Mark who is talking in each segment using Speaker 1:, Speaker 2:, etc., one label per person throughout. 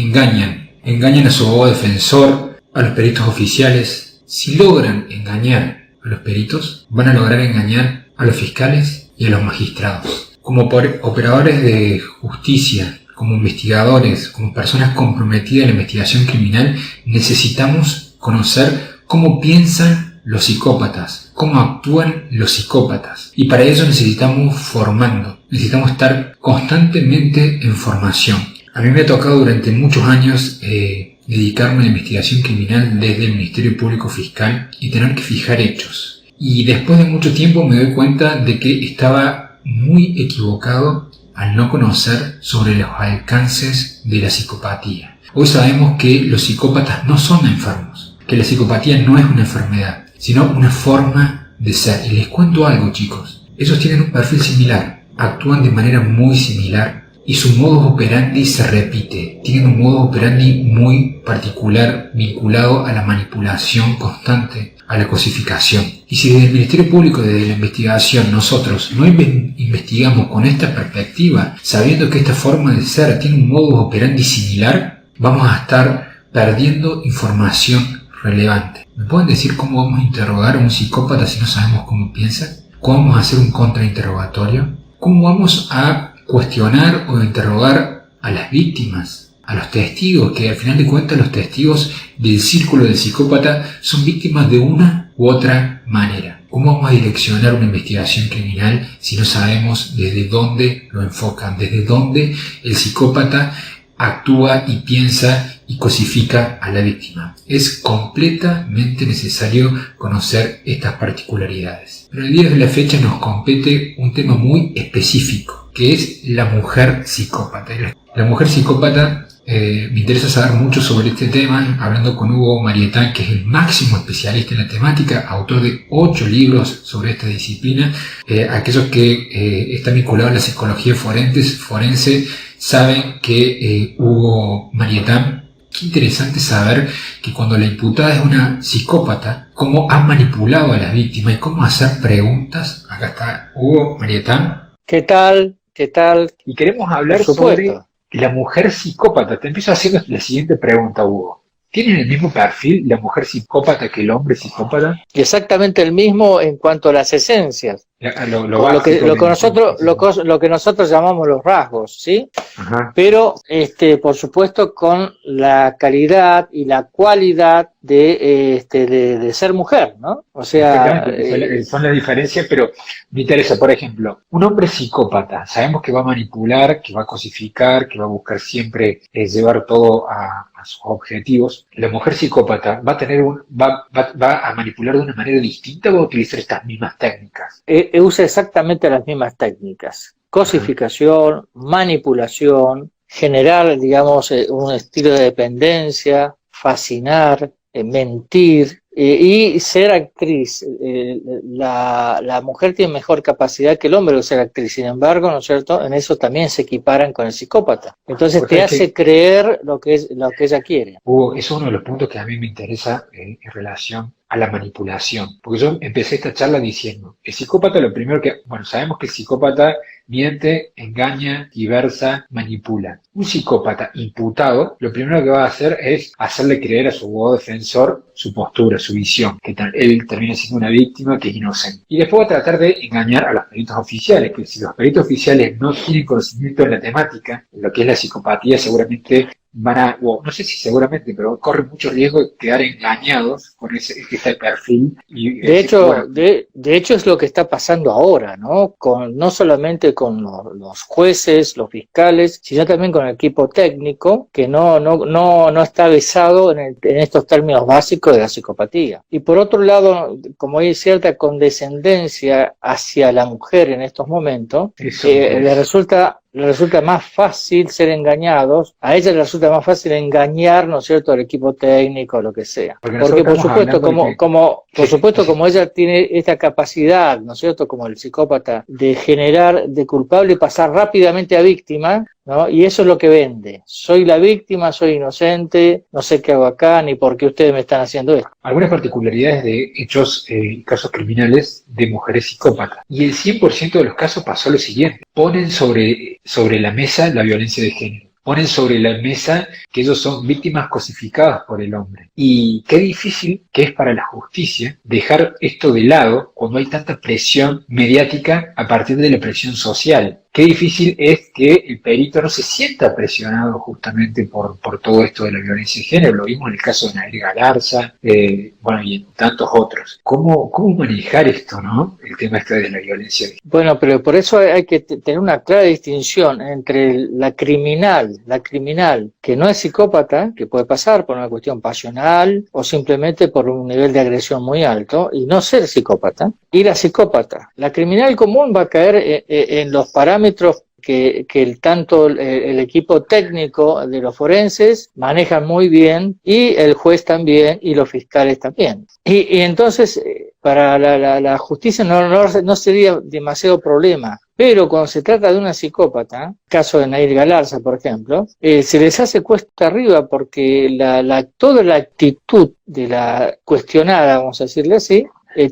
Speaker 1: engañan a su abogado defensor, a los peritos oficiales. Si logran engañar a los peritos, van a lograr engañar a los fiscales y a los magistrados. Como operadores de justicia, como investigadores, como personas comprometidas en la investigación criminal, necesitamos conocer cómo piensan los psicópatas, cómo actúan los psicópatas. Y para eso necesitamos necesitamos estar constantemente en formación. A mí me ha tocado durante muchos años dedicarme a la investigación criminal desde el Ministerio Público Fiscal y tener que fijar hechos. Y después de mucho tiempo me doy cuenta de que estaba muy equivocado al no conocer sobre los alcances de la psicopatía. Hoy sabemos que los psicópatas no son enfermos, que la psicopatía no es una enfermedad, sino una forma de ser. Y les cuento algo, chicos. Ellos tienen un perfil similar, actúan de manera muy similar y su modus operandi se repite. Tienen un modus operandi muy particular vinculado a la manipulación constante, a la cosificación. Y si desde el Ministerio Público, desde la investigación, nosotros no investigamos con esta perspectiva, sabiendo que esta forma de ser tiene un modus operandi similar, vamos a estar perdiendo información relevante. ¿Me pueden decir cómo vamos a interrogar a un psicópata si no sabemos cómo piensa? ¿Cómo vamos a hacer un contrainterrogatorio? ¿Cómo vamos a cuestionar o interrogar a las víctimas, a los testigos, que al final de cuentas los testigos del círculo del psicópata son víctimas de una u otra manera? ¿Cómo vamos a direccionar una investigación criminal si no sabemos desde dónde lo enfocan, desde dónde el psicópata actúa y piensa y cosifica a la víctima? Es completamente necesario conocer estas particularidades. Pero el día de la fecha nos compete un tema muy específico, que es la mujer psicópata. La mujer psicópata, me interesa saber mucho sobre este tema, hablando con Hugo Marietán, que es el máximo especialista en la temática, autor de 8 libros sobre esta disciplina. Aquellos que están vinculados a la psicología forense saben que Hugo Marietán, qué interesante saber que cuando la imputada es una psicópata, cómo ha manipulado a las víctimas y cómo hacer preguntas. Acá está Hugo Marietán.
Speaker 2: ¿Qué tal? ¿Qué tal?
Speaker 1: Y queremos hablar sobre la mujer psicópata. Te empiezo haciendo la siguiente pregunta, Hugo. ¿Tienen el mismo perfil la mujer psicópata que el hombre psicópata?
Speaker 2: Exactamente el mismo en cuanto a las esencias. Lo que nosotros llamamos los rasgos, ¿sí?
Speaker 1: Ajá.
Speaker 2: Pero por supuesto con la calidad y la cualidad de ser mujer, ¿no? O sea,
Speaker 1: son las diferencias, pero me interesa, por ejemplo, un hombre psicópata, sabemos que va a manipular, que va a cosificar, que va a buscar siempre llevar todo a sus objetivos. La mujer psicópata va a manipular de una manera distinta o va a utilizar estas mismas técnicas.
Speaker 2: Usa exactamente las mismas técnicas: cosificación, manipulación, generar, digamos, un estilo de dependencia, fascinar, mentir y ser actriz. La mujer tiene mejor capacidad que el hombre de ser actriz, sin embargo, ¿no es cierto?, en eso también se equiparan con el psicópata. Entonces te hace creer lo que ella quiere.
Speaker 1: Hugo, eso es uno de los puntos que a mí me interesa en relación a la manipulación, porque yo empecé esta charla diciendo, el psicópata lo primero que, sabemos que el psicópata miente, engaña, diversa, manipula. Un psicópata imputado, lo primero que va a hacer es hacerle creer a su abogado defensor su postura, su visión, que él termina siendo una víctima que es inocente. Y después va a tratar de engañar a los peritos oficiales, que si los peritos oficiales no tienen conocimiento de la temática, en lo que es la psicopatía, seguramente no sé si seguramente, pero corren mucho riesgo de quedar engañados con este perfil. Y,
Speaker 2: de hecho es lo que está pasando ahora, ¿no? No solamente con los jueces, los fiscales, sino también con el equipo técnico, que no está besado en estos términos básicos de la psicopatía. Y por otro lado, como hay cierta condescendencia hacia la mujer en estos momentos, le resulta más fácil ser engañados, a ella le resulta más fácil engañar, ¿no es cierto?, al equipo técnico, lo que sea. Porque por supuesto, como ella tiene esta capacidad, ¿no es cierto?, como el psicópata, de generar de culpable y pasar rápidamente a víctima, ¿no? Y eso es lo que vende. Soy la víctima, soy inocente, no sé qué hago acá, ni por qué ustedes me están haciendo esto.
Speaker 1: Algunas particularidades de hechos, casos criminales de mujeres psicópatas. Y el 100% de los casos pasó lo siguiente. Ponen sobre la mesa la violencia de género. ponen sobre la mesa que ellos son víctimas cosificadas por el hombre. Y qué difícil que es para la justicia dejar esto de lado cuando hay tanta presión mediática a partir de la presión social. Qué difícil es que el perito no se sienta presionado justamente por todo esto de la violencia de género. Lo vimos en el caso de Nair Galarza, bueno, y en tantos otros. ¿Cómo manejar esto, no? El tema este de la violencia de género.
Speaker 2: Bueno, pero por eso hay que tener una clara distinción entre la criminal, que no es psicópata, que puede pasar por una cuestión pasional o simplemente por un nivel de agresión muy alto, y no ser psicópata, y la psicópata. La criminal común va a caer en los parámetros que tanto el equipo técnico de los forenses manejan muy bien, y el juez también, y los fiscales también. Y entonces, para la justicia no sería demasiado problema. Pero cuando se trata de una psicópata, caso de Nair Galarza, por ejemplo, se les hace cuesta arriba porque toda la actitud de la cuestionada, vamos a decirle así,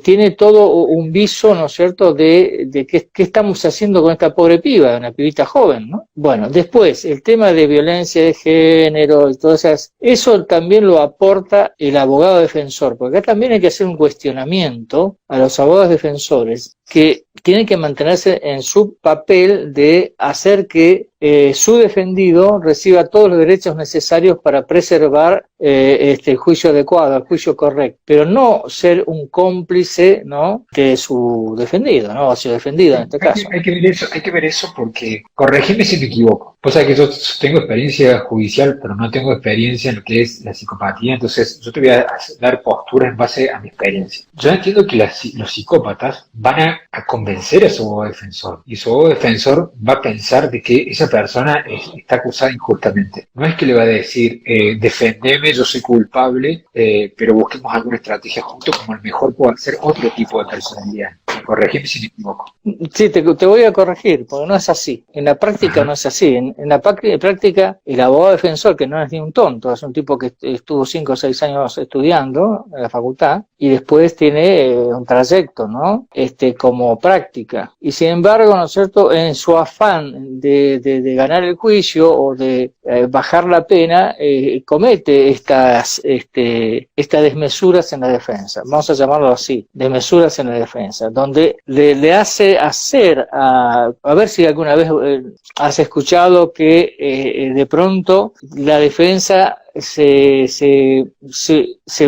Speaker 2: tiene todo un viso, ¿no es cierto?, de qué estamos haciendo con esta pobre piba, una pibita joven, ¿no? Bueno, después, el tema de violencia de género y todas esas, eso también lo aporta el abogado defensor, porque acá también hay que hacer un cuestionamiento a los abogados defensores que tienen que mantenerse en su papel de hacer que su defendido reciba todos los derechos necesarios para preservar el juicio adecuado, el juicio correcto, pero no ser un cómplice, ¿no?, de su defendido, ¿no?, o su defendida en este caso.
Speaker 1: Hay que ver eso porque, corregime si me equivoco. Vos sabés que yo tengo experiencia judicial, pero no tengo experiencia en lo que es la psicopatía, entonces yo te voy a dar postura en base a mi experiencia. Yo entiendo que los psicópatas van a convencer a su abogado defensor, y su abogado defensor va a pensar de que esa persona está acusada injustamente. No es que le va a decir, defendeme, yo soy culpable, pero busquemos alguna estrategia juntos, como a lo mejor puede ser otro tipo de personalidad. Corregime si me equivoco.
Speaker 2: Sí, te voy a corregir, porque no es así. En la práctica no es así. En la práctica, el abogado defensor, que no es ni un tonto, es un tipo que estuvo 5 o 6 años estudiando en la facultad, y después tiene un trayecto, ¿no?, como práctica. Y sin embargo, ¿no es cierto?, en su afán de ganar el juicio o de bajar la pena, comete estas desmesuras en la defensa. Vamos a llamarlo así, desmesuras en la defensa, donde le hace hacer, a ver si alguna vez has escuchado que de pronto la defensa se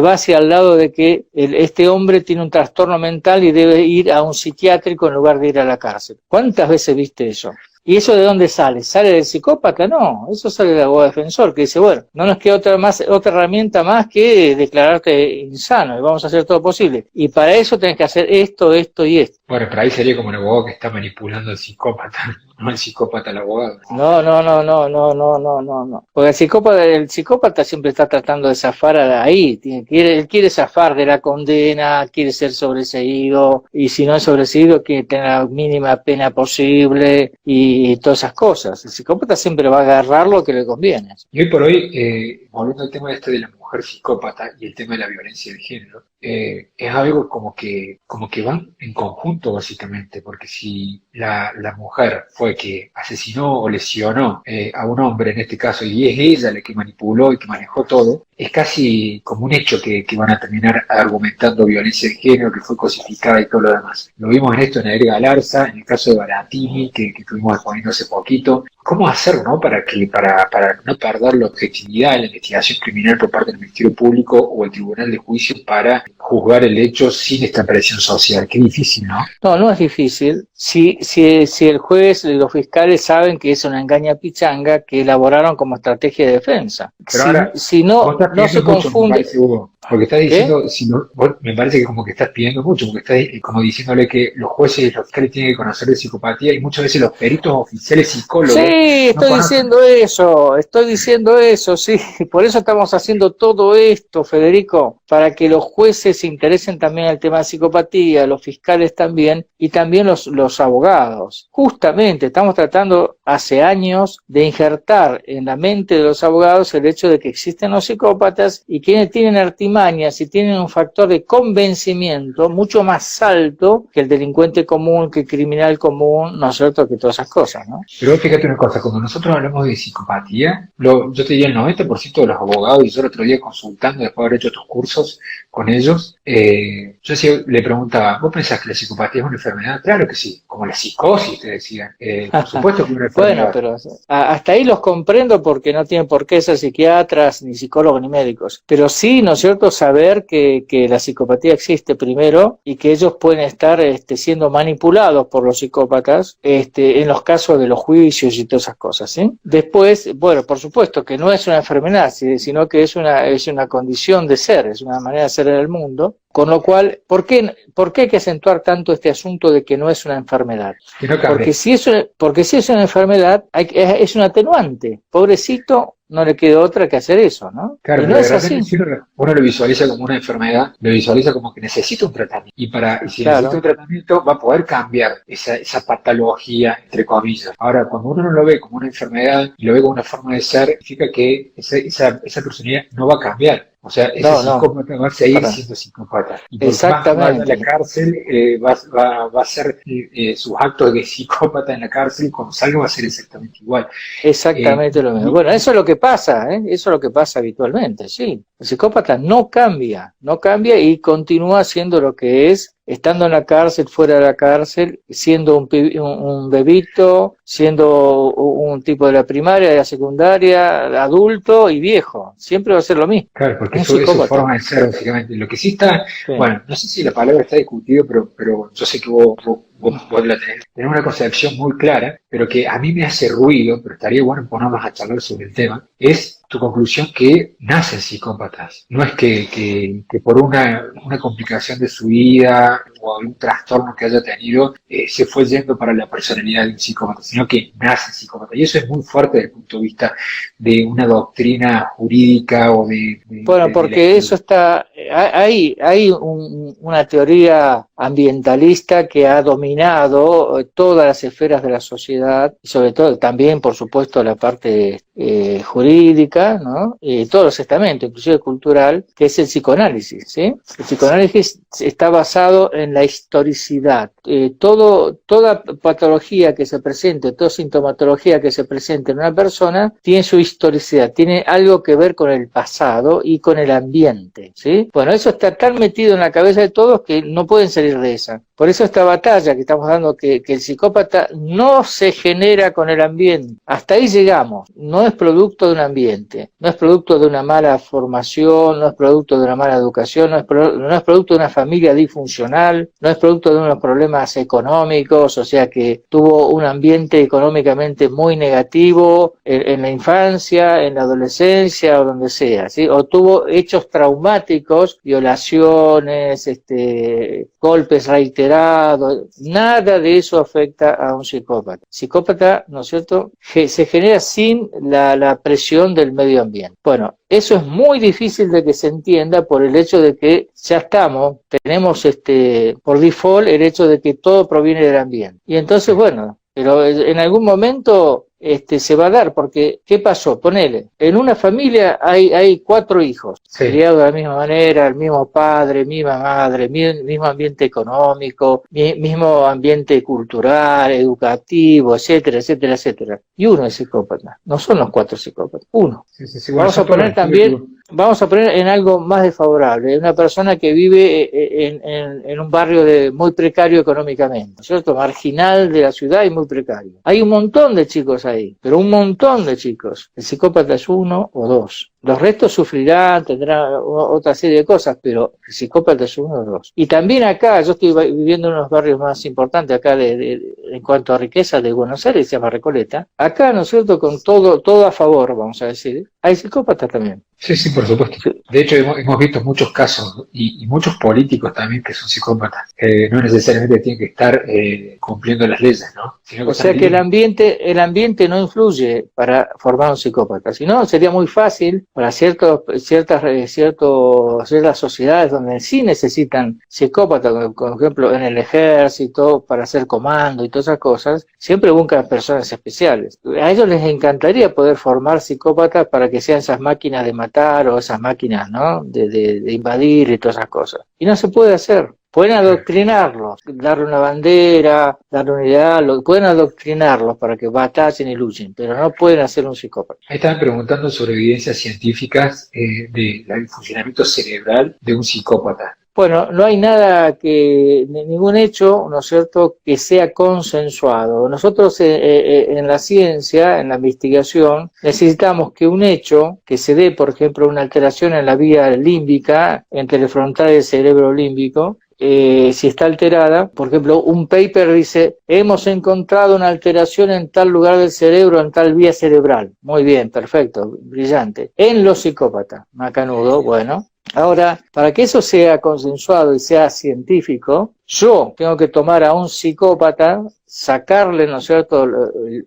Speaker 2: va hacia el lado de que este hombre tiene un trastorno mental y debe ir a un psiquiátrico en lugar de ir a la cárcel. ¿Cuántas veces viste eso? ¿Y eso de dónde sale? ¿Sale del psicópata? No, eso sale del abogado defensor, que dice, bueno, no nos queda otra herramienta más que declararte insano, y vamos a hacer todo posible. Y para eso tenés que hacer esto, esto y esto.
Speaker 1: Bueno, pero ahí sería como el abogado que está manipulando al psicópata, no el psicópata al abogado.
Speaker 2: No. Porque el psicópata siempre está tratando de zafar ahí. Él quiere zafar de la condena, quiere ser sobreseído, y si no es sobreseído, quiere tener la mínima pena posible y todas esas cosas. El psicópata siempre va a agarrar lo que le conviene.
Speaker 1: Y hoy por hoy, volviendo al tema de la mujer psicópata y el tema de la violencia de género, es algo como que van en conjunto básicamente, porque si la mujer fue que asesinó o lesionó a un hombre en este caso, y es ella la que manipuló y que manejó todo, es casi como un hecho que van a terminar argumentando violencia de género, que fue cosificada y todo lo demás. Lo vimos en esto en Nair Galarza, en el caso de Baratini, que estuvimos exponiendo hace poquito. ¿Cómo hacer, no, para no perder la objetividad de la investigación criminal por parte del Ministerio Público o el Tribunal de Juicio para juzgar el hecho sin esta presión social? Qué difícil, ¿no?
Speaker 2: No es difícil. Si el juez y los fiscales saben que es una engaña pichanga que elaboraron como estrategia de defensa.
Speaker 1: Pero ahora,
Speaker 2: si no se confunde.
Speaker 1: Porque estás diciendo, me parece que como que estás pidiendo mucho, porque estás como diciéndole que los jueces y los fiscales tienen que conocer de psicopatía, y muchas veces los peritos oficiales psicólogos.
Speaker 2: Sí, estoy diciendo eso, sí. Por eso estamos haciendo todo esto, Federico, para que los jueces se interesen también en el tema de psicopatía, los fiscales también, y también los abogados. Justamente estamos tratando hace años de injertar en la mente de los abogados el hecho de que existen los psicópatas y que tienen artimañas y tienen un factor de convencimiento mucho más alto que el delincuente común, que el criminal común, ¿no es cierto?, que todas esas cosas, ¿no?
Speaker 1: Pero fíjate una cosa, cuando nosotros hablamos de psicopatía, yo te diría el 90% de los abogados, y yo el otro día consultando, después de haber hecho tus cursos con ellos, le preguntaba, ¿vos pensás que la psicopatía es una enfermedad? Claro que sí, como la psicosis, te decían. Por supuesto que es una enfermedad.
Speaker 2: Bueno, pero hasta ahí los comprendo porque no tienen por qué ser psiquiatras, ni psicólogos, ni médicos. Pero sí, ¿no es cierto?, saber que la psicopatía existe primero y que ellos pueden estar siendo manipulados por los psicópatas en los casos de los juicios y todas esas cosas, ¿sí? Después, bueno, por supuesto que no es una enfermedad, sino que es una condición de ser, es una manera de ser en el mundo. Con lo cual, ¿por qué hay que acentuar tanto este asunto de que no es una enfermedad?
Speaker 1: Que no
Speaker 2: Porque si es una enfermedad, es un atenuante. Pobrecito, no le queda otra que hacer eso, ¿no?
Speaker 1: Claro,
Speaker 2: Y
Speaker 1: pero
Speaker 2: no
Speaker 1: de
Speaker 2: es así.
Speaker 1: repente si uno lo visualiza como una enfermedad, lo visualiza como que necesita un tratamiento. Y si necesita un tratamiento, va a poder cambiar esa patología, entre comillas. Ahora, cuando uno no lo ve como una enfermedad y lo ve como una forma de ser, significa que esa personalidad no va a cambiar. O sea, ese psicópata va a seguir siendo psicópata. Y por más que vaya a la cárcel, va a hacer sus actos de psicópata en la cárcel, cuando salga va a ser exactamente igual.
Speaker 2: Exactamente lo mismo. Bueno, eso es lo que pasa, eso es lo que pasa habitualmente, sí. El psicópata no cambia y continúa siendo lo que es, estando en la cárcel, fuera de la cárcel, siendo un bebito, siendo un tipo de la primaria, de la secundaria, adulto y viejo. Siempre va a ser lo mismo.
Speaker 1: Claro, porque es su forma de ser, básicamente. Lo que sí está, bueno, no sé si la palabra está discutido, pero yo sé que vos la tenés una concepción muy clara, pero que a mí me hace ruido, pero estaría bueno ponernos a charlar sobre el tema, es tu conclusión que nacen psicópatas. No es que por una complicación de su vida o algún trastorno que haya tenido se fue yendo para la personalidad de un psicópata, sino que nace psicópata. Y eso es muy fuerte desde el punto de vista de una doctrina jurídica o
Speaker 2: bueno, porque eso está... Hay una teoría ambientalista que ha dominado todas las esferas de la sociedad, y sobre todo también, por supuesto, la parte jurídica, ¿no? Todos los estamentos, inclusive cultural, que es el psicoanálisis, ¿sí? El psicoanálisis está basado en la historicidad. Toda patología que se presente, toda sintomatología que se presente en una persona tiene su historicidad, tiene algo que ver con el pasado y con el ambiente, ¿sí? Bueno, eso está tan metido en la cabeza de todos que no pueden salir de esa. Por eso esta batalla que estamos dando, que el psicópata no se genera con el ambiente. Hasta ahí llegamos. No es producto de un ambiente, no es producto de una mala formación, no es producto de una mala educación, no es producto de una familia disfuncional, no es producto de unos problemas económicos, o sea que tuvo un ambiente económicamente muy negativo en la infancia, en la adolescencia o donde sea, ¿sí? O tuvo hechos traumáticos, violaciones, golpes reiterados, nada de eso afecta a un psicópata. Psicópata, ¿no es cierto?, se genera sin la presión del medio ambiente. Bueno, eso es muy difícil de que se entienda por el hecho de que ya tenemos por default el hecho de que todo proviene del ambiente. Y entonces, bueno, pero en algún momento se va a dar, porque ¿qué pasó? Ponele, en una familia hay 4 hijos, criados de la misma manera, el mismo padre, misma madre, mismo ambiente económico, mismo ambiente cultural, educativo, etcétera, etcétera, etcétera. Y uno es psicópata, no son los 4 psicópatas, uno. Sí, bueno, vamos a poner en algo más desfavorable, una persona que vive en un barrio muy precario económicamente, ¿cierto? Marginal de la ciudad y muy precario. Hay un montón de chicos ahí, pero un montón de chicos. El psicópata es 1 o 2. Los restos sufrirán, tendrán otra serie de cosas, pero el psicópata es 1 o 2. Y también acá, yo estoy viviendo en unos barrios más importantes acá en cuanto a riqueza de Buenos Aires, se llama Recoleta. Acá, ¿no es cierto?, con todo a favor, vamos a decir, hay psicópatas también.
Speaker 1: Sí, por supuesto. De hecho, hemos visto muchos casos y muchos políticos también que son psicópatas, que no necesariamente tienen que estar cumpliendo las leyes, ¿no?
Speaker 2: O sea que el ambiente no influye para formar un psicópata, si no sería muy fácil para ciertas sociedades donde sí necesitan psicópatas, por ejemplo en el ejército, para hacer comando y todas esas cosas, siempre buscan personas especiales. A ellos les encantaría poder formar psicópatas para que sean esas máquinas de matar o esas máquinas, ¿no?, de invadir y todas esas cosas. Y no se puede hacer. Pueden adoctrinarlos, darle una bandera, darle un ideal, pueden adoctrinarlos para que batallen y luchen, pero no pueden hacer un psicópata.
Speaker 1: Ahí estaban preguntando sobre evidencias científicas del funcionamiento cerebral de un psicópata.
Speaker 2: Bueno, no hay nada ningún hecho, ¿no es cierto?, que sea consensuado. Nosotros en la ciencia, en la investigación, necesitamos que un hecho, que se dé, por ejemplo, una alteración en la vía límbica, entre el frontal y el cerebro límbico, si está alterada, por ejemplo, un paper dice, hemos encontrado una alteración en tal lugar del cerebro, en tal vía cerebral. Muy bien, perfecto, brillante. En los psicópatas, macanudo, bueno. Ahora, para que eso sea consensuado y sea científico, yo tengo que tomar a un psicópata, sacarle, ¿no es cierto?,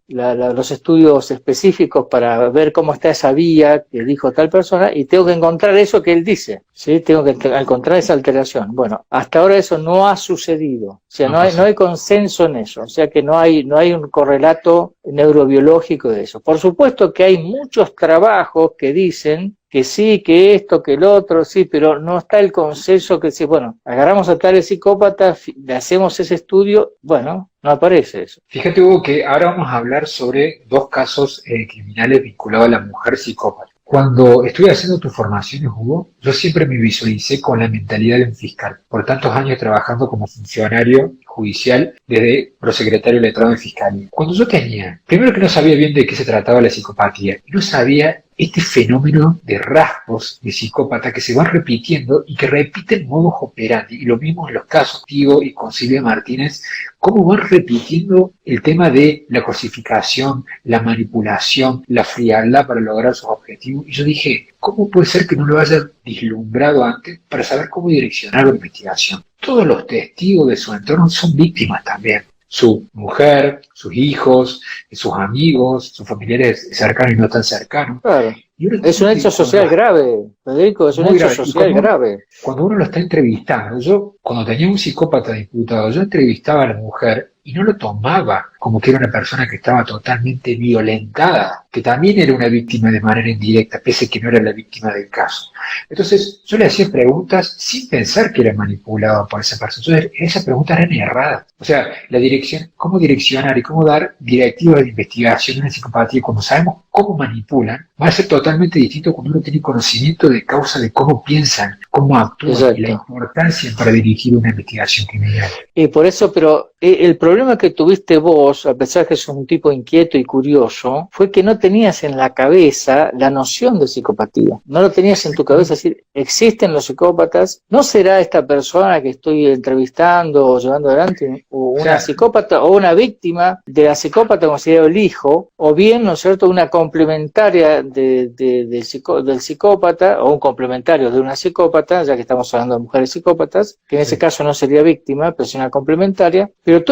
Speaker 2: los estudios específicos para ver cómo está esa vía que dijo tal persona, y tengo que encontrar eso que él dice, ¿sí? Tengo que encontrar esa alteración. Bueno, hasta ahora eso no ha sucedido, o sea, no hay consenso en eso, o sea que no hay un correlato neurobiológico de eso. Por supuesto que hay muchos trabajos que dicen que sí, que esto, que el otro, sí, pero no está el consenso que sí, bueno, agarramos a tales psicópatas, le hacemos ese estudio, bueno, no aparece eso.
Speaker 1: Fíjate, Hugo, que ahora vamos a hablar sobre dos casos criminales vinculados a la mujer psicópata. Cuando estuve haciendo tus formaciones, Hugo, yo siempre me visualicé con la mentalidad de un fiscal. Por tantos años trabajando como funcionario judicial desde prosecretario letrado en fiscalía. Cuando yo primero que no sabía bien de qué se trataba la psicopatía, y no sabía este fenómeno de rasgos de psicópata que se van repitiendo y que repiten modus operandi, y lo mismo en los casos Tigo y con Silvia Martínez, cómo van repitiendo el tema de la cosificación, la manipulación, la frialdad para lograr sus objetivos. Y yo dije, ¿cómo puede ser que no lo haya vislumbrado antes para saber cómo direccionar la investigación? Todos los testigos de su entorno son víctimas también. Su mujer, sus hijos, sus amigos, sus familiares cercanos y no tan cercanos.
Speaker 2: Claro. Es un hecho social grave, Federico, es un hecho social grave.
Speaker 1: Cuando uno lo está entrevistando, yo cuando tenía un psicópata diputado, yo entrevistaba a la mujer y no lo tomaba como que era una persona que estaba totalmente violentada, que también era una víctima de manera indirecta, pese a que no era la víctima del caso. Entonces yo le hacía preguntas sin pensar que era manipulado por esa persona. Entonces esas preguntas eran erradas. O sea, la dirección, cómo direccionar y cómo dar directivas de investigación en la psicopatía cuando sabemos cómo manipulan, va a ser totalmente distinto cuando uno tiene conocimiento de causa de cómo piensan, cómo actúan. Exacto. Y la importancia para dirigir una investigación criminal.
Speaker 2: Y por eso, pero el problema que tuviste vos, a pesar que sos un tipo inquieto y curioso, fue que no tenías en la cabeza la noción de psicopatía. No lo tenías en tu cabeza, es decir, existen los psicópatas. ¿No será esta persona que estoy entrevistando o llevando adelante una psicópata o una víctima de la psicópata considerado el hijo, o bien, ¿no es cierto?, una complementaria del psicópata o un complementario de una psicópata, ya que estamos hablando de mujeres psicópatas, que en ese caso no sería víctima, pero es una complementaria, pero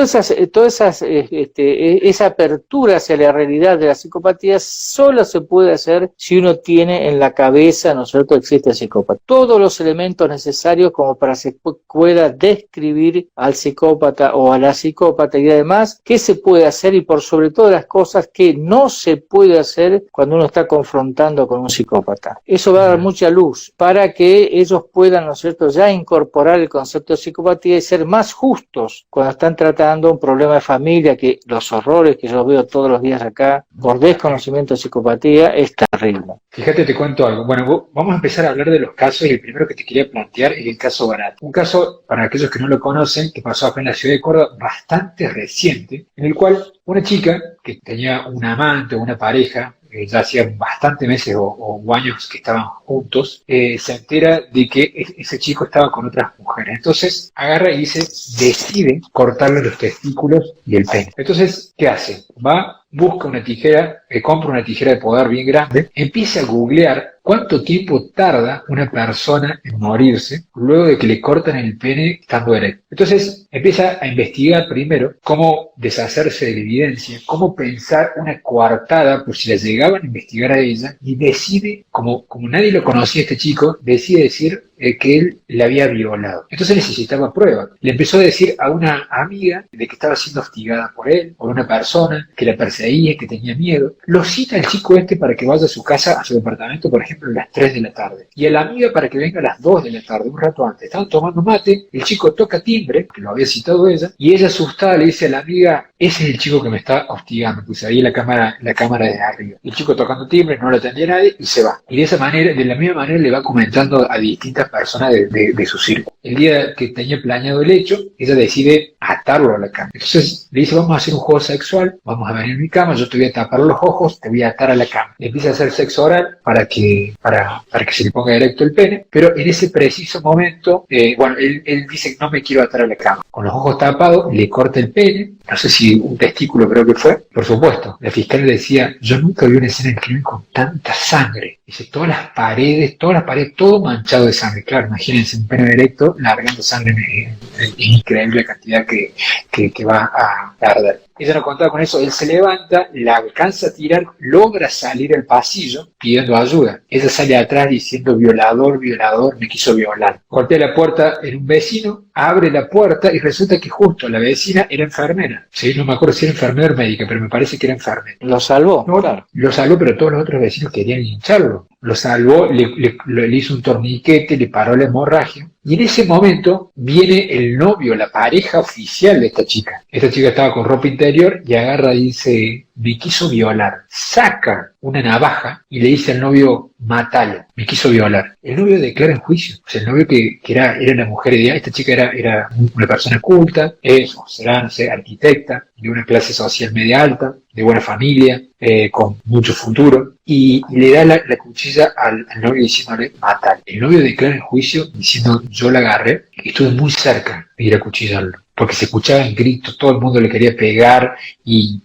Speaker 2: esa apertura hacia la realidad de la psicopatía solo se puede hacer si uno tiene en la cabeza, ¿no es cierto?, existe el psicópata. Todos los elementos necesarios como para que se pueda describir al psicópata o a la psicópata, y además qué se puede hacer y por sobre todas las cosas que no se puede hacer cuando uno está confrontando con un psicópata. Eso va a dar mucha luz para que ellos puedan, ¿no es cierto?, ya incorporar el concepto de psicopatía y ser más justos cuando están tratando un problema de familia, que los horrores que yo veo todos los días acá por desconocimiento de psicopatía es terrible.
Speaker 1: Fíjate, te cuento algo. Bueno, vamos a empezar a hablar de los casos, y el primero que te quería plantear es el caso Barat. Un caso, para aquellos que no lo conocen, que pasó acá en la ciudad de Córdoba, bastante reciente, en el cual una chica que tenía un amante o una pareja, ya hacían bastantes meses o años que estaban juntos, se entera de que ese chico estaba con otras mujeres. Entonces agarra y decide cortarle los testículos y el pene. Entonces, ¿qué hace? Va busca una tijera, compra una tijera de podar bien grande, empieza a googlear cuánto tiempo tarda una persona en morirse luego de que le cortan el pene estando erecto. Entonces empieza a investigar primero cómo deshacerse de la evidencia, cómo pensar una coartada por si la llegaban a investigar a ella, y decide, como nadie lo conocía este chico, decide decir que él la había violado. Entonces necesitaba pruebas. Le empezó a decir a una amiga de que estaba siendo hostigada por él, por una persona que la perseguía, que tenía miedo. Lo cita el chico este para que vaya a su casa, a su departamento, por ejemplo, a las 3 de la tarde. Y a la amiga para que venga a las 2 de la tarde, un rato antes. Estaban tomando mate, el chico toca timbre, que lo había citado ella, y ella asustada le dice a la amiga: ese es el chico que me está hostigando, pues ahí la cámara de arriba. El chico tocando timbre, no lo atendía nadie y se va. Y de esa manera, de la misma manera, le va comentando a distintas personas de su círculo. El día que tenía planeado el hecho, ella decide atarlo a la cama. Entonces le dice: vamos a hacer un juego sexual, vamos a venir en mi cama, yo te voy a tapar los ojos, te voy a atar a la cama. Le empieza a hacer sexo oral para que se le ponga erecto el pene, pero en ese preciso momento, él dice: no me quiero atar a la cama. Con los ojos tapados, le corta el pene, no sé si un testículo creo que fue. Por supuesto, la fiscal le decía: yo nunca vi una escena del crimen con tanta sangre. Dice: todas las paredes, todo manchado de sangre. Claro, imagínense un pene erecto largando sangre, es increíble la cantidad que va a tardar. Ella no contaba con eso, él se levanta, la alcanza a tirar, logra salir al pasillo pidiendo ayuda. Ella sale atrás diciendo: violador, me quiso violar. Golpea la puerta en un vecino, abre la puerta y resulta que justo la vecina era enfermera. Sí, no me acuerdo si era enfermera o médica, pero me parece que era enfermera.
Speaker 2: Lo salvó,
Speaker 1: No,
Speaker 2: claro.
Speaker 1: Lo salvó, pero todos los otros vecinos querían hincharlo. Lo salvó, le hizo un torniquete, le paró la hemorragia. Y en ese momento viene el novio, la pareja oficial de esta chica. Esta chica estaba con ropa interior y agarra y dice: me quiso violar. Saca una navaja y le dice al novio: mátalo, me quiso violar. El novio declara en juicio. O sea, el novio que era la mujer ideal. Esta chica era una persona culta, será, no sé, arquitecta, de una clase social media alta, de buena familia, con mucho futuro, y le da la cuchilla al novio diciéndole: mátalo. El novio declara en juicio diciendo: yo la agarré y estuve muy cerca de ir a cuchillarlo, porque se escuchaban gritos, todo el mundo le quería pegar y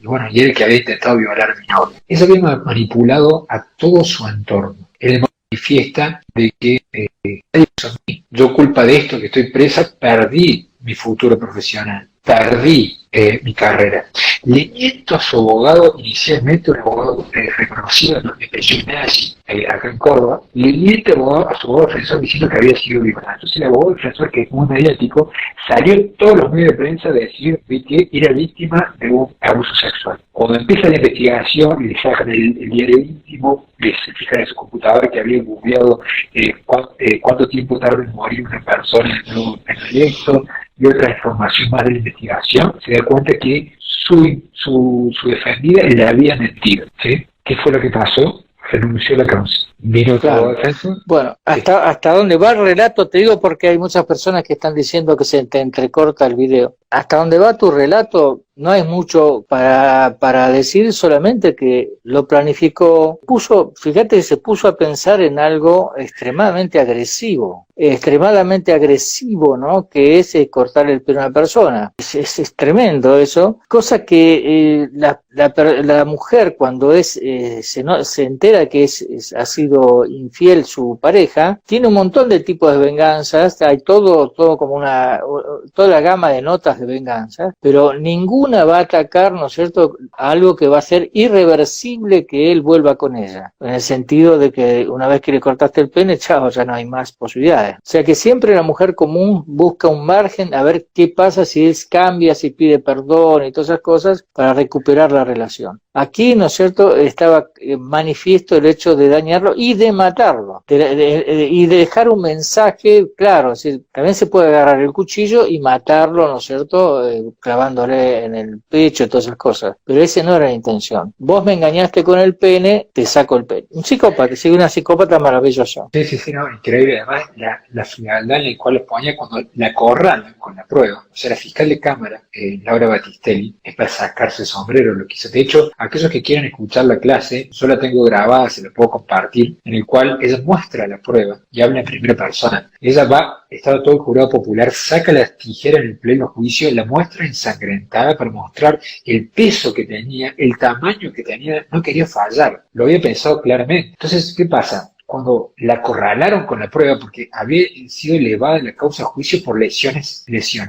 Speaker 1: era el que había intentado violar a mi novio. Eso había manipulado a todo su entorno. Él manifiesta de que yo, culpa de esto que estoy presa, perdí mi futuro profesional, perdí mi carrera. Le miento a su abogado, inicialmente un abogado reconocido de presión nazi, acá en Córdoba, le miente a su abogado defensor diciendo que había sido violado. Entonces el abogado defensor, que es muy mediático, salió en todos los medios de prensa a decir que era víctima de un abuso sexual. Cuando empieza la investigación y le sacan el diario íntimo, se fijan en su computadora que había googleado cuánto tiempo tarda en morir una persona en un proyecto y otra información más de la investigación, se da cuenta que su defendida le había mentido. ¿Sí? ¿Qué fue lo que pasó? Renunció a la causa. Vino todo defensor.
Speaker 2: Bueno, hasta dónde va el relato, te digo porque hay muchas personas que están diciendo que se te entrecorta el video. Hasta dónde va tu relato, no hay mucho para decir, solamente que lo planificó, fíjate que se puso a pensar en algo extremadamente agresivo, ¿no? Que es cortar el pelo a una persona. Es tremendo eso, cosa que la mujer, cuando se entera que ha sido infiel su pareja, tiene un montón de tipos de venganzas, hay todo como toda la gama de notas de venganza, pero ninguna va a atacar, ¿no es cierto?, algo que va a ser irreversible que él vuelva con ella, en el sentido de que una vez que le cortaste el pene, chao, ya no hay más posibilidades. O sea que siempre la mujer común busca un margen a ver qué pasa si él cambia, si pide perdón y todas esas cosas para recuperar la relación. Aquí, ¿no es cierto?, estaba manifiesto el hecho de dañarlo y de matarlo, y de dejar un mensaje claro. Es decir, también se puede agarrar el cuchillo y matarlo, ¿no es cierto?, clavándole en el pecho y todas esas cosas, pero esa no era la intención. Vos me engañaste con el pene, te saco el pene. Un psicópata, sí, una psicópata maravillosa.
Speaker 1: Sí, no, increíble. Además, la frialdad en la cual le ponía cuando la acorralan con la prueba. O sea, la fiscal de cámara, Laura Battistelli, es para sacarse el sombrero lo que hizo. De hecho, aquellos que quieran escuchar la clase, yo la tengo grabada, se la puedo compartir, en el cual ella muestra la prueba y habla en primera persona. Ella estaba todo el jurado popular, saca las tijeras en el pleno juicio juicio la muestra ensangrentada para mostrar el peso que tenía, el tamaño que tenía, no quería fallar, lo había pensado claramente. Entonces, ¿qué pasa? Cuando la acorralaron con la prueba, porque había sido elevada la causa a juicio por lesiones,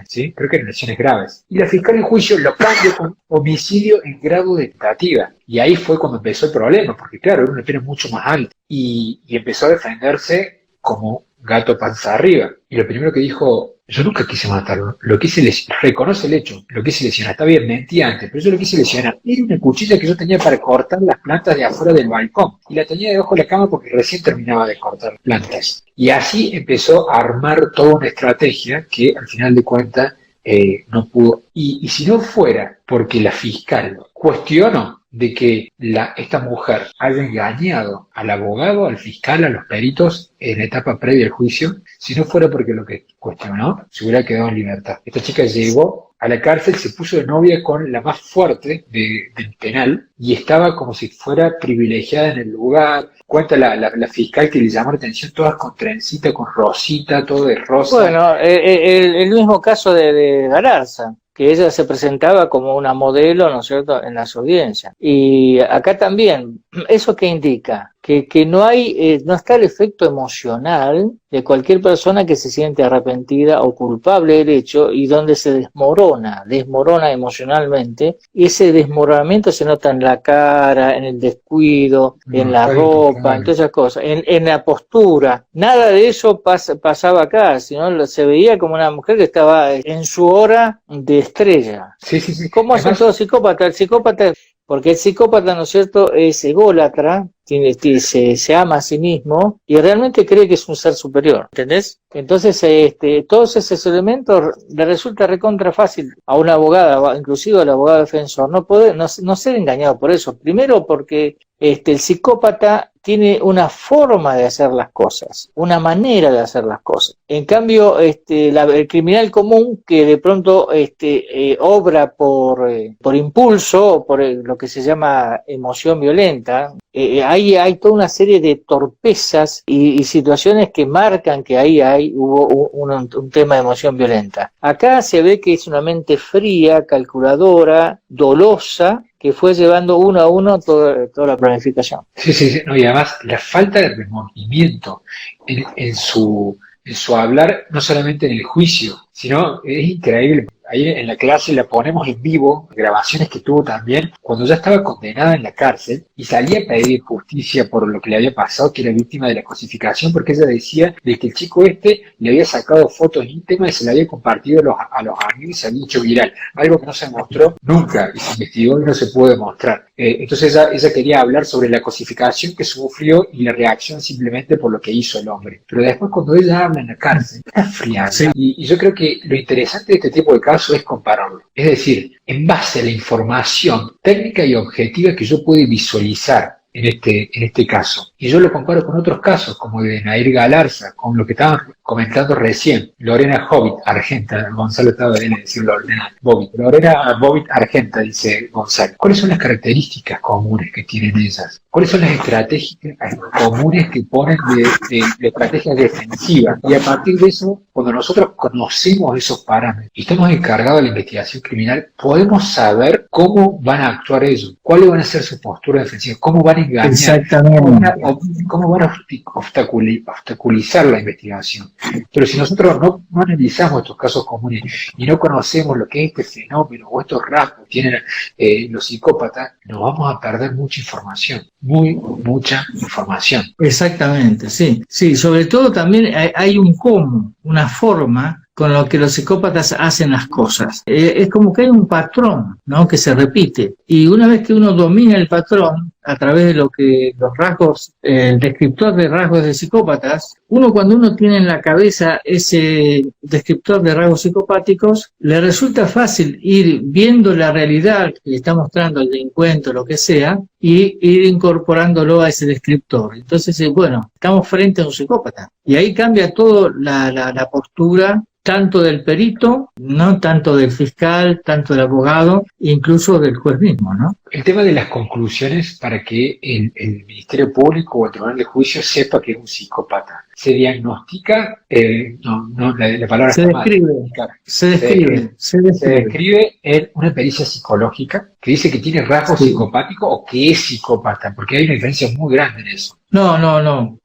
Speaker 1: ¿sí? Creo que eran lesiones graves. Y la fiscal en juicio lo cambió con homicidio en grado de tentativa. Y ahí fue cuando empezó el problema, porque claro, era una pena mucho más alta. Y empezó a defenderse como gato panza arriba. Y lo primero que dijo: yo nunca quise matarlo, lo quise lesionar, reconoce el hecho, lo quise lesionar, está bien, mentí antes, pero yo lo quise lesionar. Era una cuchilla que yo tenía para cortar las plantas de afuera del balcón, y la tenía debajo de la cama porque recién terminaba de cortar plantas. Y así empezó a armar toda una estrategia que al final de cuentas no pudo. Y si no fuera porque la fiscal cuestionó de que esta mujer haya engañado al abogado, al fiscal, a los peritos en la etapa previa al juicio, si no fuera porque lo que cuestionó, se hubiera quedado en libertad. Esta chica llegó a la cárcel, se puso de novia con la más fuerte del penal y estaba como si fuera privilegiada en el lugar. Cuenta la fiscal que le llamó la atención, todas con trencita, con rosita, todo de rosa.
Speaker 2: Bueno, el mismo caso de Galarza, que ella se presentaba como una modelo, ¿no es cierto?, en las audiencias. Y acá también, ¿eso qué indica? Que no está el efecto emocional de cualquier persona que se siente arrepentida o culpable del hecho y donde se desmorona emocionalmente, y ese desmoronamiento se nota en la cara, en el descuido, en la ropa, en todas esas cosas, en la postura. Nada de eso pasaba acá, sino se veía como una mujer que estaba en su hora de estrella.
Speaker 1: Sí.
Speaker 2: ¿Cómo hace todo psicópata? El psicópata, porque el psicópata, ¿no es cierto?, es ególatra, se ama a sí mismo y realmente cree que es un ser superior, ¿entendés? Entonces, todos esos elementos le resulta recontra fácil a una abogada, inclusive al abogado defensor, no ser engañado por eso. Primero porque el psicópata tiene una forma de hacer las cosas, una manera de hacer las cosas. En cambio, el criminal común que de pronto obra por impulso o por lo que se llama emoción violenta, hay toda una serie de torpezas y situaciones que marcan que ahí hubo un tema de emoción violenta. Acá se ve que es una mente fría, calculadora, dolosa, que fue llevando uno a uno toda la planificación.
Speaker 1: Sí, no, y además la falta de remordimiento en su hablar, no solamente en el juicio, sino es increíble. Ahí en la clase la ponemos en vivo, grabaciones que tuvo también cuando ya estaba condenada en la cárcel y salía a pedir justicia por lo que le había pasado, que era víctima de la cosificación, porque ella decía de que el chico le había sacado fotos íntimas y se le había compartido a los amigos y se había hecho viral, algo que no se mostró nunca y se investigó y no se pudo demostrar. Entonces ella quería hablar sobre la cosificación que sufrió y la reacción simplemente por lo que hizo el hombre. Pero después cuando ella habla en la cárcel, está fría. Sí. Y yo creo que lo interesante de este tipo de casos es compararlo. Es decir, en base a la información técnica y objetiva que yo puedo visualizar en este caso. Y yo lo comparo con otros casos, como de Nair Galarza, con lo que estaban comentando recién, Lorena Bobbitt Argenta, Gonzalo estaba bien decir Lorena Bobbitt Argenta, dice Gonzalo. ¿Cuáles son las características comunes que tienen ellas? ¿Cuáles son las estrategias comunes que ponen de estrategias defensivas? Y a partir de eso, cuando nosotros conocemos esos parámetros y estamos encargados de la investigación criminal, podemos saber cómo van a actuar ellos, cuáles van a ser su postura defensiva, cómo van a engañar, cómo van a obstaculizar la investigación. Pero si nosotros no analizamos estos casos comunes y no conocemos lo que es este fenómeno o estos rasgos que tienen los psicópatas, nos vamos a perder mucha información, mucha información.
Speaker 2: Exactamente, sí. Sí, sobre todo también hay un cómo, una forma con lo que los psicópatas hacen las cosas. Es como que hay un patrón, ¿no?, que se repite. Y una vez que uno domina el patrón, a través de lo que los rasgos, el descriptor de rasgos de psicópatas, cuando uno tiene en la cabeza ese descriptor de rasgos psicopáticos, le resulta fácil ir viendo la realidad que está mostrando el delincuente o lo que sea, y ir incorporándolo a ese descriptor. Entonces, bueno, estamos frente a un psicópata. Y ahí cambia todo la postura, tanto del perito, no tanto del fiscal, tanto del abogado, incluso del juez mismo, ¿no?
Speaker 1: El tema de las conclusiones para para que el Ministerio Público o el Tribunal de Juicio sepa que es un psicópata. Se diagnostica, la palabra
Speaker 2: Se
Speaker 1: está mal.
Speaker 2: describe, se
Speaker 1: Se
Speaker 2: describe.
Speaker 1: describe en una pericia psicológica que dice que tiene rasgos
Speaker 2: Sí.
Speaker 1: psicopáticos o que es psicópata, porque hay una diferencia muy grande en eso.
Speaker 2: No.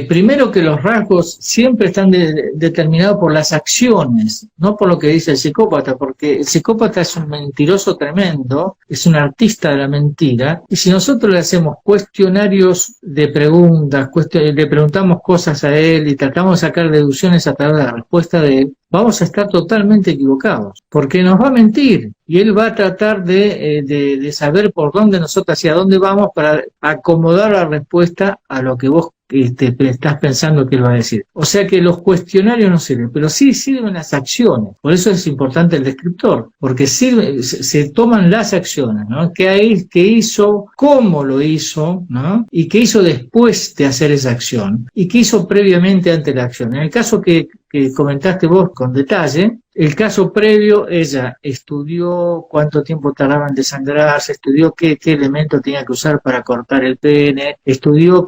Speaker 2: Primero que los rasgos siempre están determinados por las acciones, no por lo que dice el psicópata, porque el psicópata es un mentiroso tremendo, es un artista de la mentira, y si nosotros le hacemos cuestionarios de preguntas, le preguntamos cosas a él y tratamos de sacar deducciones a través de la respuesta de él, vamos a estar totalmente equivocados, porque nos va a mentir y él va a tratar de saber por dónde nosotros, hacia dónde vamos para acomodar la respuesta a lo que vos estás pensando que él va a decir. O sea que los cuestionarios no sirven, pero sí sirven las acciones. Por eso es importante el descriptor, porque se toman las acciones, ¿no? ¿Qué hizo? ¿Cómo lo hizo? ¿No? Y qué hizo después de hacer esa acción y qué hizo previamente ante la acción. En el caso que comentaste vos con detalle, el caso previo, ella estudió cuánto tiempo tardaba en desangrarse, estudió qué elemento tenía que usar para cortar el pene, estudió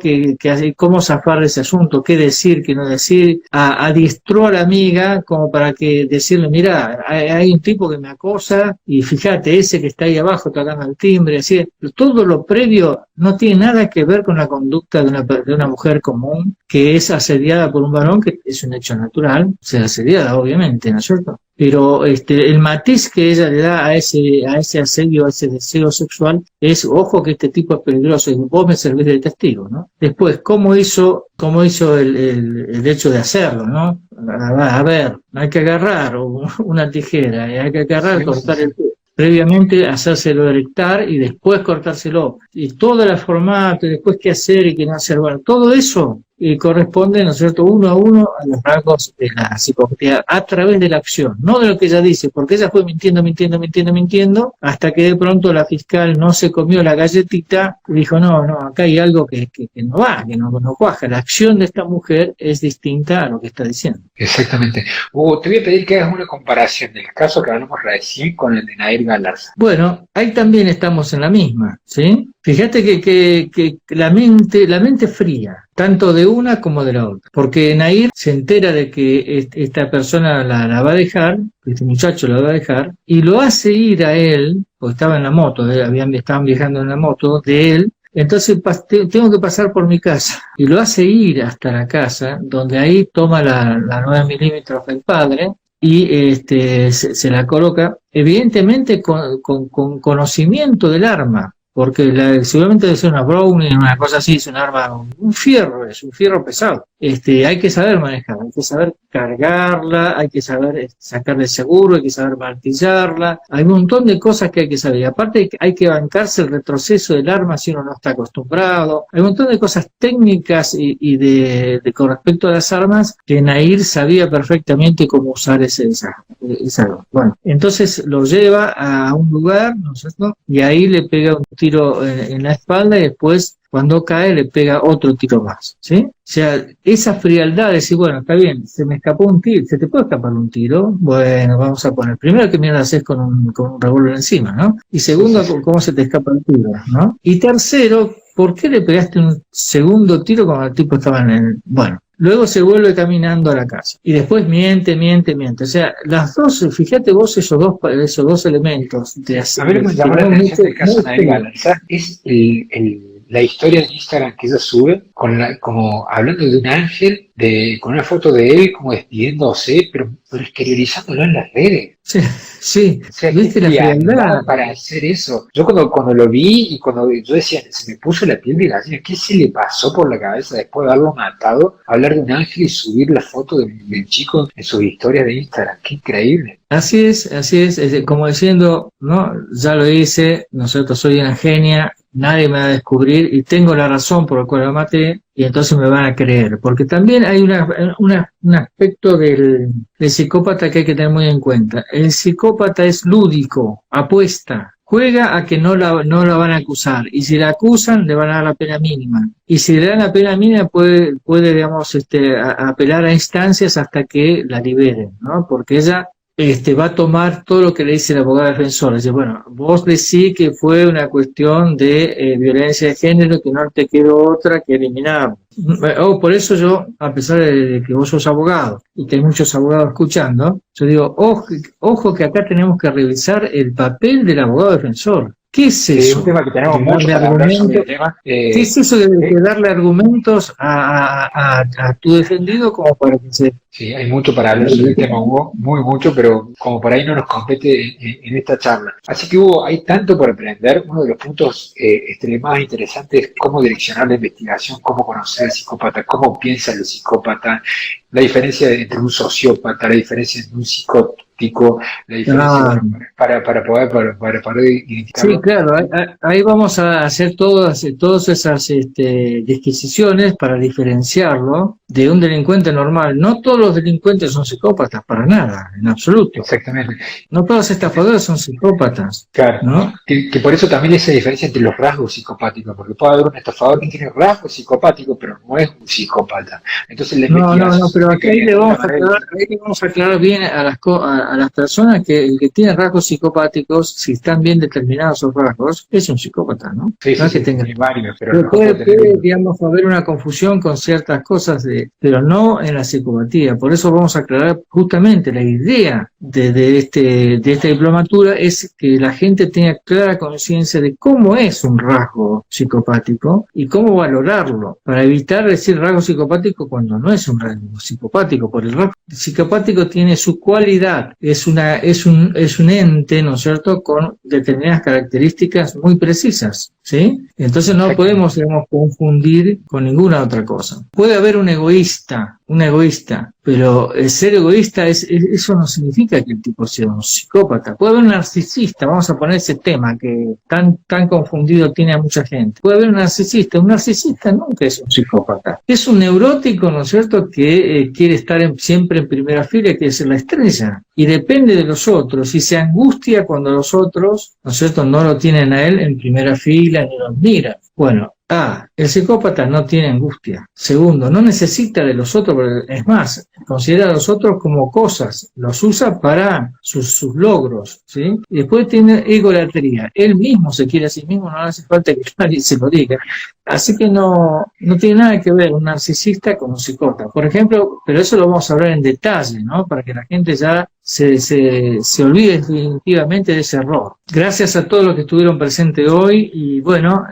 Speaker 2: cómo zafar ese asunto, qué decir, qué no decir, adiestró a la amiga como para que decirle, mira, hay un tipo que me acosa y fíjate, ese que está ahí abajo tocando el timbre, así, todo lo previo no tiene nada que ver con la conducta de una mujer común que es asediada por un varón, que es un hecho natural, ser asediada obviamente, ¿no es cierto? Pero el matiz que ella le da a ese asedio, a ese deseo sexual, es, ojo que este tipo es peligroso y vos me servís de testigo, ¿no? Después, ¿cómo hizo el hecho de hacerlo, ¿no? A ver, hay que agarrar una tijera, hay que agarrar, cortar el pelo. Previamente hacérselo erectar y después cortárselo. Y todo el formato, y después qué hacer y qué no hacer. Bueno, todo eso corresponde, ¿no es cierto?, uno a uno a los rasgos de la psicopatía a través de la acción, no de lo que ella dice, porque ella fue mintiendo, hasta que de pronto la fiscal no se comió la galletita y dijo, no, acá hay algo que no va, que no cuaja. La acción de esta mujer es distinta a lo que está diciendo.
Speaker 1: Exactamente. Te voy a pedir que hagas una comparación del caso que hablamos recién con el de Nair Galarza.
Speaker 2: Bueno, ahí también estamos en la misma, ¿sí? Fíjate que la mente fría, tanto de una como de la otra. Porque Nair se entera de que esta persona la va a dejar, este muchacho la va a dejar, y lo hace ir a él, porque estaba en la moto, estaban viajando en la moto de él. Entonces tengo que pasar por mi casa, y lo hace ir hasta la casa, donde ahí toma la 9 milímetros del padre, y se la coloca, evidentemente con conocimiento del arma, porque seguramente debe ser una Browning, una cosa así, es un arma, es un fierro pesado. Hay que saber manejarla, hay que saber cargarla, hay que saber sacarle seguro, hay que saber martillarla, hay un montón de cosas que hay que saber. Y aparte hay que bancarse el retroceso del arma si uno no está acostumbrado. Hay un montón de cosas técnicas con respecto a las armas que Nair sabía perfectamente cómo usar esa arma. Bueno, entonces lo lleva a un lugar, ¿no es cierto?, y ahí le pega un tiro en la espalda y después, cuando cae, le pega otro tiro más, ¿sí? O sea, esa frialdad de decir, bueno, está bien, se me escapó un tiro, ¿se te puede escapar un tiro? Bueno, vamos a poner, primero, ¿qué mierda haces con un revólver encima, ¿no? Y segundo, ¿cómo se te escapa el tiro, ¿no? Y tercero, ¿por qué le pegaste un segundo tiro cuando el tipo estaba en el... Bueno, luego se vuelve caminando a la casa. Y después miente. O sea, las dos, fíjate vos esos dos elementos.
Speaker 1: A mí me llamó la atención del caso de Nair Galarza. Es la historia de Instagram que ella sube, como hablando de un ángel, con una foto de él como despidiéndose, pero exteriorizándolo en las redes.
Speaker 2: Sí.
Speaker 1: O sea,
Speaker 2: ¿Viste la frialdad
Speaker 1: para hacer eso? Yo cuando lo vi y cuando yo decía, se me puso la piel de gallina, ¿qué se le pasó por la cabeza después de haberlo matado? Hablar de un ángel y subir la foto del chico en sus historias de Instagram. ¡Qué increíble!
Speaker 2: Así es, como diciendo, no, ya lo hice, nosotros soy una genia, nadie me va a descubrir y tengo la razón por la cual lo maté y entonces me van a creer. Porque también hay un aspecto del psicópata que hay que tener muy en cuenta. El psicópata es lúdico, apuesta, juega a que no la van a acusar y si la acusan le van a dar la pena mínima. Y si le dan la pena mínima puede digamos, apelar a instancias hasta que la liberen, ¿no? Porque ella va a tomar todo lo que le dice el abogado defensor. Dice, bueno, vos decís que fue una cuestión de violencia de género, que no te quedó otra que eliminar. Por eso yo, a pesar de que vos sos abogado y que hay muchos abogados escuchando, yo digo, ojo que acá tenemos que revisar el papel del abogado defensor. ¿Qué es eso?
Speaker 1: Es un tema que tenemos mucho para hablar sobre el tema.
Speaker 2: ¿Qué es eso de darle argumentos a tu defendido como para que se...
Speaker 1: Sí, hay mucho para hablar sobre el tema, Hugo, muy mucho, pero como por ahí no nos compete en esta charla. Así que, Hugo, hay tanto por aprender. Uno de los puntos más interesantes es cómo direccionar la investigación, cómo conocer al psicópata, cómo piensa el psicópata, la diferencia entre un sociópata, la diferencia entre un psicótico, la diferencia para poder identificarlo.
Speaker 2: Sí, claro, ahí vamos a hacer todas esas disquisiciones para diferenciarlo de un delincuente normal. No todos los delincuentes son psicópatas, para nada, en absoluto.
Speaker 1: Exactamente.
Speaker 2: No todos los estafadores son psicópatas.
Speaker 1: Claro,
Speaker 2: ¿no?
Speaker 1: Que por eso también esa diferencia entre los rasgos psicopáticos, porque puede haber un estafador que tiene rasgos psicopáticos, pero no es un psicópata. Entonces
Speaker 2: No, pero aquí le vamos a aclarar bien a las personas que el que tiene rasgos psicopáticos, si están bien determinados esos rasgos, es un psicópata, ¿no?
Speaker 1: Sí,
Speaker 2: no es que tenga varios, pero puede, digamos, haber una confusión con ciertas cosas, pero no en la psicopatía. Por eso vamos a aclarar justamente la idea de esta diplomatura es que la gente tenga clara conciencia de cómo es un rasgo psicopático y cómo valorarlo, para evitar decir rasgo psicopático cuando no es un rasgo psicopático, porque el rasgo psicopático tiene su cualidad, es un ente, ¿no es cierto?, con determinadas características muy precisas, ¿sí? Entonces no podemos, digamos, confundir con ninguna otra cosa. Puede haber un egoísta, pero ser egoísta eso no significa que el tipo sea un psicópata. Puede haber un narcisista, vamos a poner ese tema que tan confundido tiene a mucha gente. Puede haber un narcisista nunca es un psicópata. Es un neurótico, ¿no es cierto?, que quiere estar siempre en primera fila y quiere ser la estrella. Y depende de los otros, y se angustia cuando los otros, ¿no es cierto?, no lo tienen a él en primera fila ni lo admiran. Bueno, el psicópata no tiene angustia. Segundo, no necesita de los otros, es más, considera a los otros como cosas, los usa para sus logros, ¿sí? Y después tiene egolatría. Él mismo se quiere a sí mismo, no hace falta que nadie se lo diga. Así que no tiene nada que ver un narcisista con un psicópata. Por ejemplo, pero eso lo vamos a hablar en detalle, ¿no? Para que la gente ya se olvide definitivamente de ese error. Gracias a todos los que estuvieron presentes hoy y bueno,